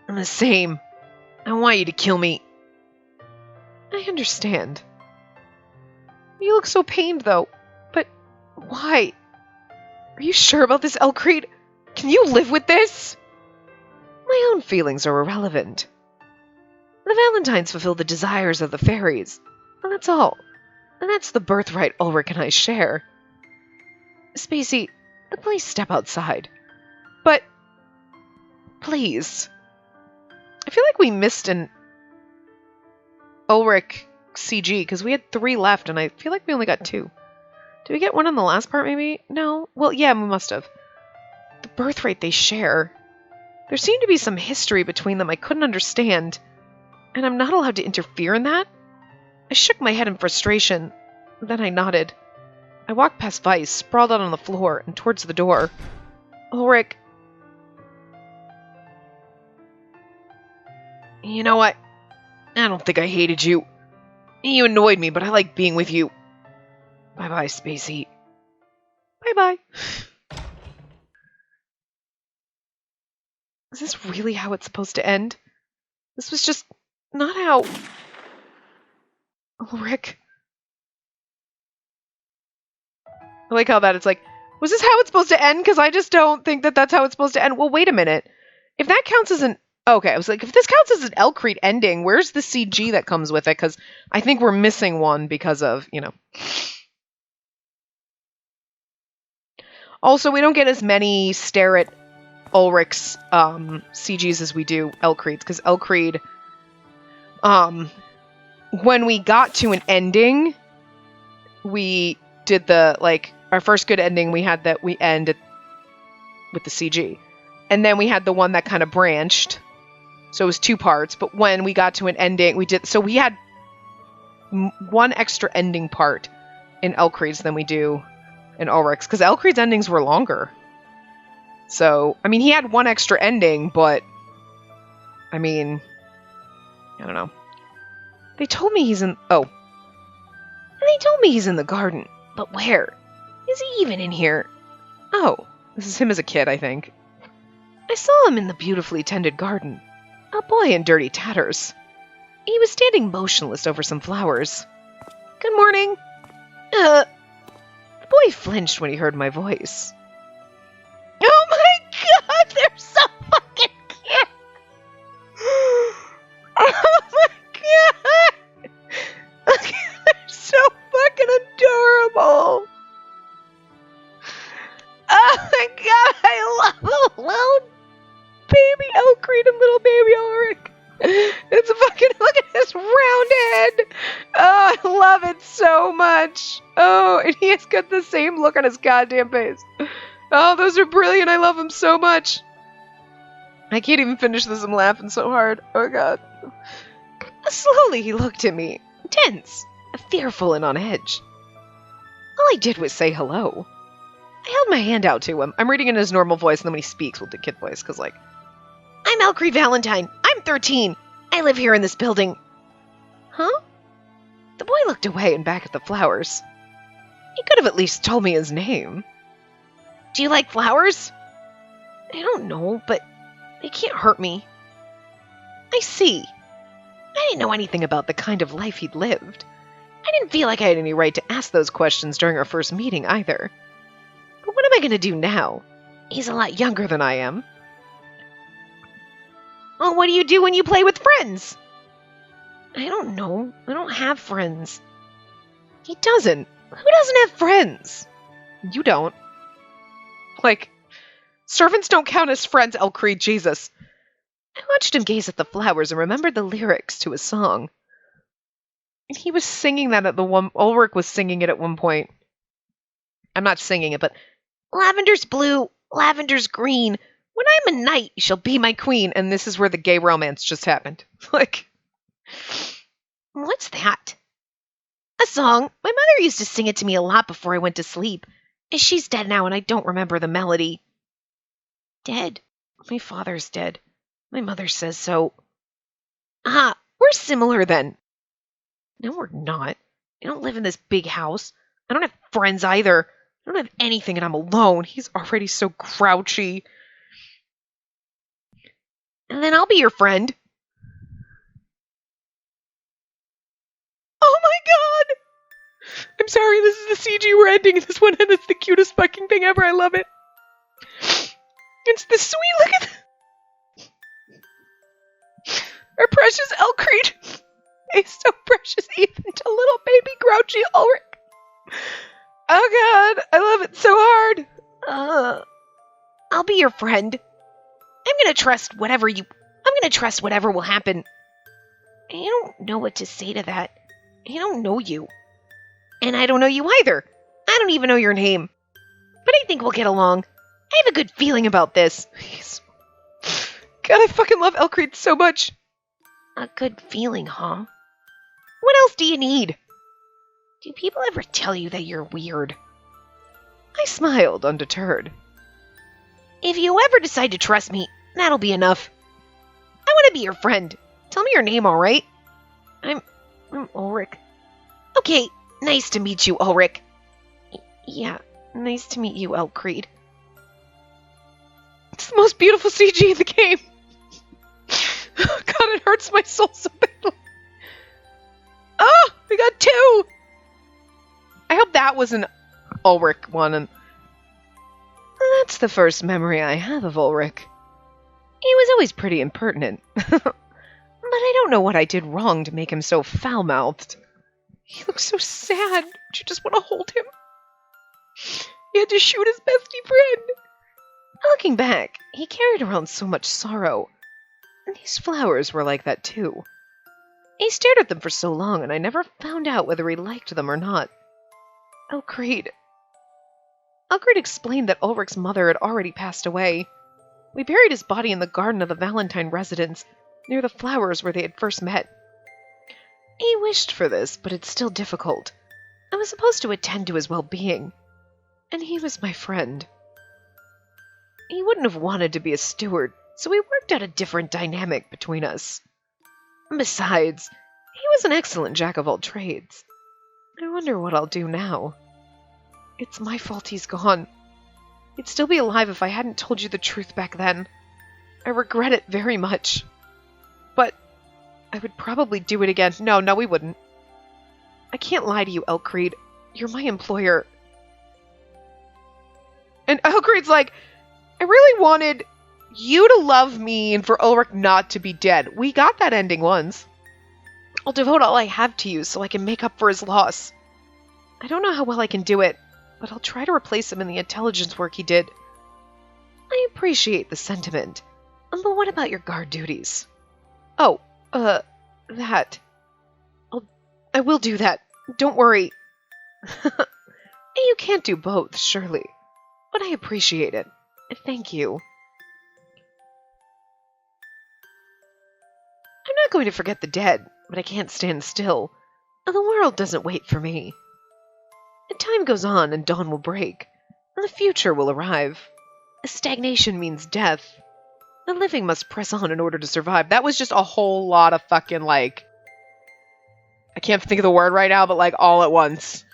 I'm the same. I want you to kill me. I understand. You look so pained, though. But why? Are you sure about this, Elkried? Can you live with this? My own feelings are irrelevant. The Valentines fulfill the desires of the fairies, and that's all. And that's the birthright Ulrich and I share. Spacey, please step outside. But, please. I feel like we missed an Ulrich CG, because we had 3 left, and I feel like we only got 2. Did we get one on the last part, maybe? No? Well, yeah, we must have. The birthright they share. There seemed to be some history between them I couldn't understand, and I'm not allowed to interfere in that? I shook my head in frustration. Then I nodded. I walked past Weiss, sprawled out on the floor, and towards the door. Ulrich. You know what? I don't think I hated you. You annoyed me, but I like being with you. Bye-bye, Spacey. Bye-bye. Is this really how it's supposed to end? This was just not how... Ulrich. I like how that it's like, was this how it's supposed to end? Because I just don't think that that's how it's supposed to end. Well, wait a minute. If that counts as an... Okay, I was like, if this counts as an Elkried ending, where's the CG that comes with it? Because I think we're missing one because of, you know... Also, we don't get as many stare at Ulrich's CGs as we do Elkried's, because Elkried, when we got to an ending, we did the, like, our first good ending, we had that we end with the CG. And then we had the one that kind of branched, so it was 2 parts, but when we got to an ending, so we had one extra ending part in Elkried's than we do in Ulrich's, because Elkried's endings were longer. So, I mean, he had one extra ending, but, I mean, I don't know. They told me he's in, they told me he's in the garden, but where? Is he even in here? Oh, this is him as a kid, I think. I saw him in the beautifully tended garden. A boy in dirty tatters. He was standing motionless over some flowers. Good morning. The boy flinched when he heard my voice. Oh my god, they're so fucking cute! Oh my god! They're so fucking adorable! Oh my god, I love little baby Elkried and little baby Ulrich! It's a fucking, look at his round head. Oh, I love it so much. Oh, and he has got the same look on his goddamn face. Oh, those are brilliant. I love them so much. I can't even finish this. I'm laughing so hard. Oh, God. Slowly, he looked at me, tense, fearful, and on edge. All I did was say hello. I held my hand out to him. I'm reading in his normal voice, and then when he speaks, we'll do kid voice, because, like, I'm Elcree Valentine. I'm 13. I live here in this building. Huh? The boy looked away and back at the flowers. He could have at least told me his name. Do you like flowers? I don't know, but they can't hurt me. I see. I didn't know anything about the kind of life he'd lived. I didn't feel like I had any right to ask those questions during our first meeting either. But what am I going to do now? He's a lot younger than I am. Well, what do you do when you play with friends? I don't know. I don't have friends. He doesn't. Who doesn't have friends? You don't. Like, servants don't count as friends, Elcree, Jesus. I watched him gaze at the flowers and remembered the lyrics to his song. And he was singing that at the one... Ulrich was singing it at one point. I'm not singing it, but... Lavender's blue, lavender's green. When I'm a knight, you shall be my queen. And this is where the gay romance just happened. Like... What's that? A song. My mother used to sing it to me a lot before I went to sleep. She's dead now and I don't remember the melody. Dead? My father's dead. My mother says so. Ah, we're similar then. No, we're not. I don't live in this big house. I don't have friends either. I don't have anything and I'm alone. He's already so grouchy. And then I'll be your friend. Oh my God! I'm sorry, this is the CG we're ending this one, and it's the cutest fucking thing ever. I love it. It's the sweet, look at our precious Elcree. He's so precious, even to little baby grouchy Ulrich. Oh God, I love it so hard. I'll be your friend. I'm gonna trust whatever will happen. I don't know what to say to that. I don't know you. And I don't know you either. I don't even know your name. But I think we'll get along. I have a good feeling about this. God, I fucking love Elcree so much. A good feeling, huh? What else do you need? Do people ever tell you that you're weird? I smiled, undeterred. If you ever decide to trust me, that'll be enough. I want to be your friend. Tell me your name, all right? I'm Ulrich. Okay, nice to meet you, Ulrich. Yeah, nice to meet you, Elcree. It's the most beautiful CG in the game. God, it hurts my soul so badly. Oh, we got 2! I hope that was an Ulrich one. And that's the first memory I have of Ulrich. He was always pretty impertinent. But I don't know what I did wrong to make him so foul-mouthed. He looks so sad. Don't you just want to hold him? He had to shoot his bestie friend. Looking back, he carried around so much sorrow. And these flowers were like that too. He stared at them for so long, and I never found out whether he liked them or not. Elcree explained that Ulrich's mother had already passed away. We buried his body in the garden of the Valentine residence, near the flowers where they had first met. He wished for this, but it's still difficult. I was supposed to attend to his well-being, and he was my friend. He wouldn't have wanted to be a steward, so we worked out a different dynamic between us. Besides, he was an excellent jack-of-all-trades. I wonder what I'll do now. It's my fault he's gone. He'd still be alive if I hadn't told you the truth back then. I regret it very much. But I would probably do it again. No, we wouldn't. I can't lie to you, Elcree. You're my employer. And Elcree's like, I really wanted you to love me and for Ulrich not to be dead. We got that ending once. I'll devote all I have to you so I can make up for his loss. I don't know how well I can do it, but I'll try to replace him in the intelligence work he did. I appreciate the sentiment. But what about your guard duties? Oh, That. I will do that. Don't worry. You can't do both, surely. But I appreciate it. Thank you. I'm not going to forget the dead, but I can't stand still. The world doesn't wait for me. Time goes on and dawn will break. The future will arrive. Stagnation means death. The living must press on in order to survive. That was just a whole lot of fucking, like... I can't think of the word right now, but, like, all at once.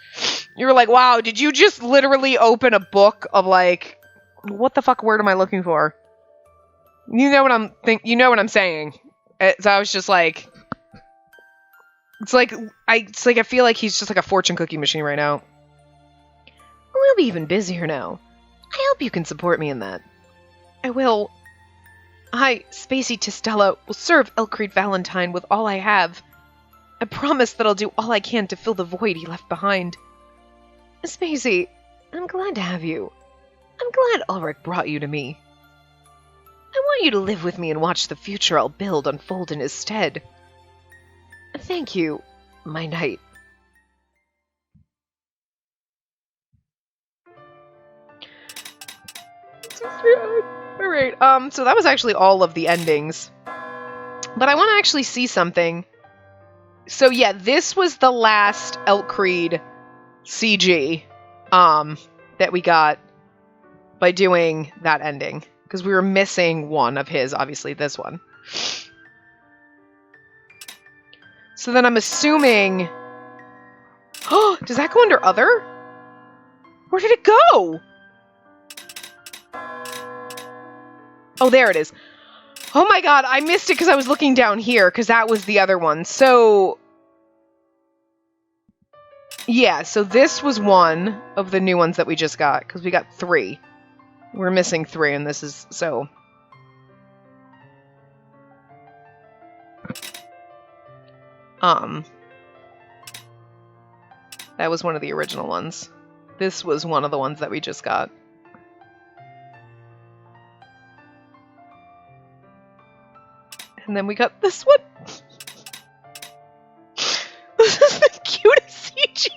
You were like, wow, did you just literally open a book of, like... What the fuck word am I looking for? You know what I'm saying. So I was just like... It's like I feel like he's just like a fortune cookie machine right now. We'll be even busier now. I hope you can support me in that. I will. I, Spacey Tistella, will serve Elcreed Valentine with all I have. I promise that I'll do all I can to fill the void he left behind. Spacey, I'm glad to have you. I'm glad Ulrich brought you to me. I want you to live with me and watch the future I'll build unfold in his stead. Thank you, my knight. Alright, so that was actually all of the endings. But I want to actually see something. So yeah, this was the last Elcreed CG, that we got by doing that ending. Because we were missing one of his, obviously this one. So then I'm assuming... Oh, does that go under other? Where did it go? Oh, there it is. Oh my god, I missed it because I was looking down here, because that was the other one. So... Yeah, so this was one of the new ones that we just got, because we got 3. We're missing 3, and this is... So... That was one of the original ones. This was one of the ones that we just got. And then we got this one. This is the cutest CG.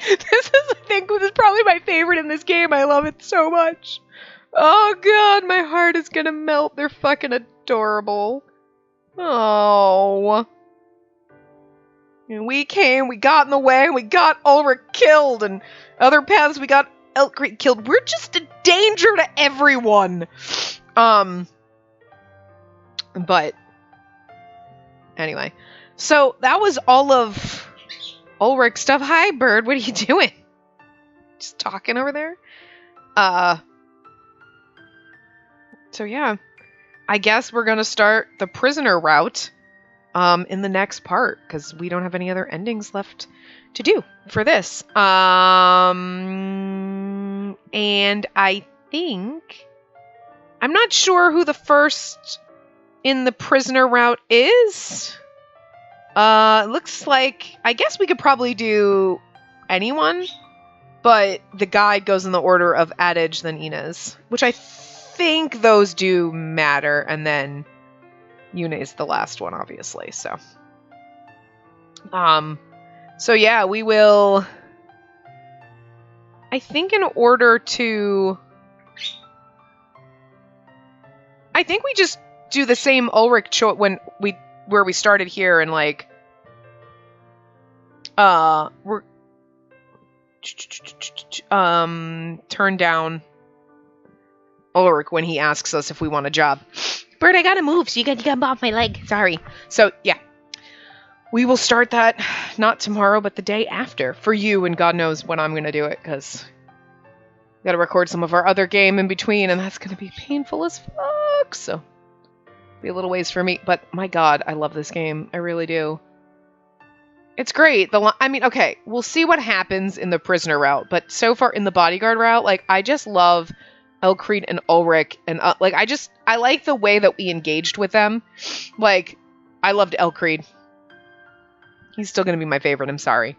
This is, I think, this is probably my favorite in this game. I love it so much. Oh god, my heart is gonna melt. They're fucking adorable. Oh. And we came, we got in the way, and we got Ulrich killed, and other paths we got Elcreed killed. We're just a danger to everyone. But anyway, so that was all of Ulrich stuff. Hi, Bird. What are you doing? Just talking over there? So yeah, I guess we're gonna start the prisoner route in the next part, because we don't have any other endings left to do for this. And I think... I'm not sure who the first in the prisoner route is. Looks like... I guess we could probably do anyone, but the guide goes in the order of Adage, then Inez, which I think those do matter, and then Yuna is the last one, obviously, so. So yeah, we will... I think in order to... I think we just do the same Ulrich where we started here, and like... we're... turn down Ulrich when he asks us if we want a job. Bird, I gotta move, so you gotta off my leg. Sorry. So, yeah. We will start that, not tomorrow, but the day after. For you, and God knows when I'm gonna do it, because we gotta record some of our other game in between, and that's gonna be painful as fuck, so... Be a little ways for me, but my God, I love this game. I really do. It's great. I mean, okay, we'll see what happens in the prisoner route, but so far in the bodyguard route, like, I just love Elcreed and Ulrich, and like, I like the way that we engaged with them. Like, I loved Elcreed. He's still gonna be my favorite. I'm sorry.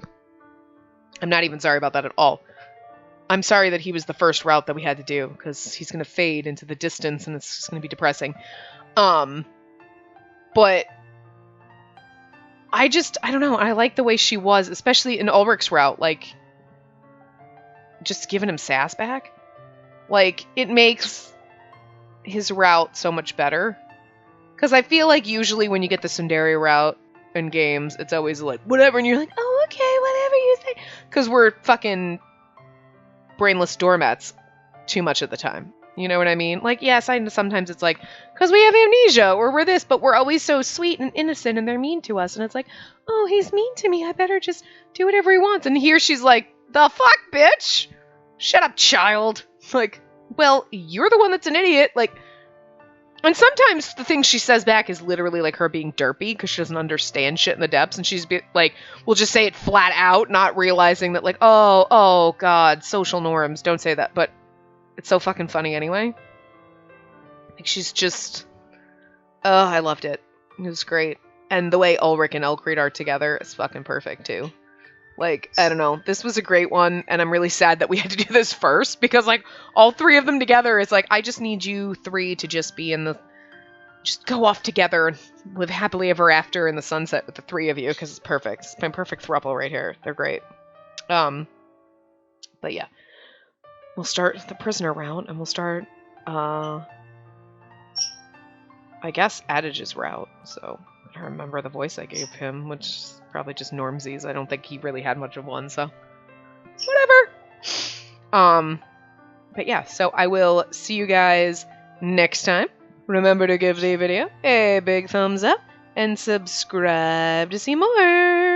I'm not even sorry about that at all. I'm sorry that he was the first route that we had to do, because he's gonna fade into the distance, and it's just gonna be depressing. But I don't know. I like the way she was, especially in Ulrich's route, like, just giving him sass back. Like, it makes his route so much better. Because I feel like usually when you get the Sundari route in games, it's always like, whatever, and you're like, oh, okay, whatever you say. Because we're fucking brainless doormats too much of the time. You know what I mean? Like, yes, sometimes it's like, because we have amnesia, or we're this, but we're always so sweet and innocent, and they're mean to us, and it's like, oh, he's mean to me, I better just do whatever he wants. And here she's like, the fuck, bitch? Shut up, child. Like, well, you're the one that's an idiot. Like, and sometimes the thing she says back is literally like her being derpy because she doesn't understand shit in the depths, and she's like, we'll just say it flat out, not realizing that, like, oh god, social norms, don't say that. But it's so fucking funny anyway. Like, she's just, oh, I loved it. It was great. And the way Ulrich and Elkried are together is fucking perfect too. Like, I don't know, this was a great one, and I'm really sad that we had to do this first, because, like, all three of them together is like, I just need you three to just be just go off together and live happily ever after in the sunset with the three of you, because it's perfect. It's my perfect throuple right here. They're great. But yeah. We'll start the prisoner route, and we'll start, I guess, Adage's route, so I remember the voice I gave him, which is probably just Normsies. I don't think he really had much of one, so whatever. But yeah, so I will see you guys next time. Remember to give the video a big thumbs up and subscribe to see more.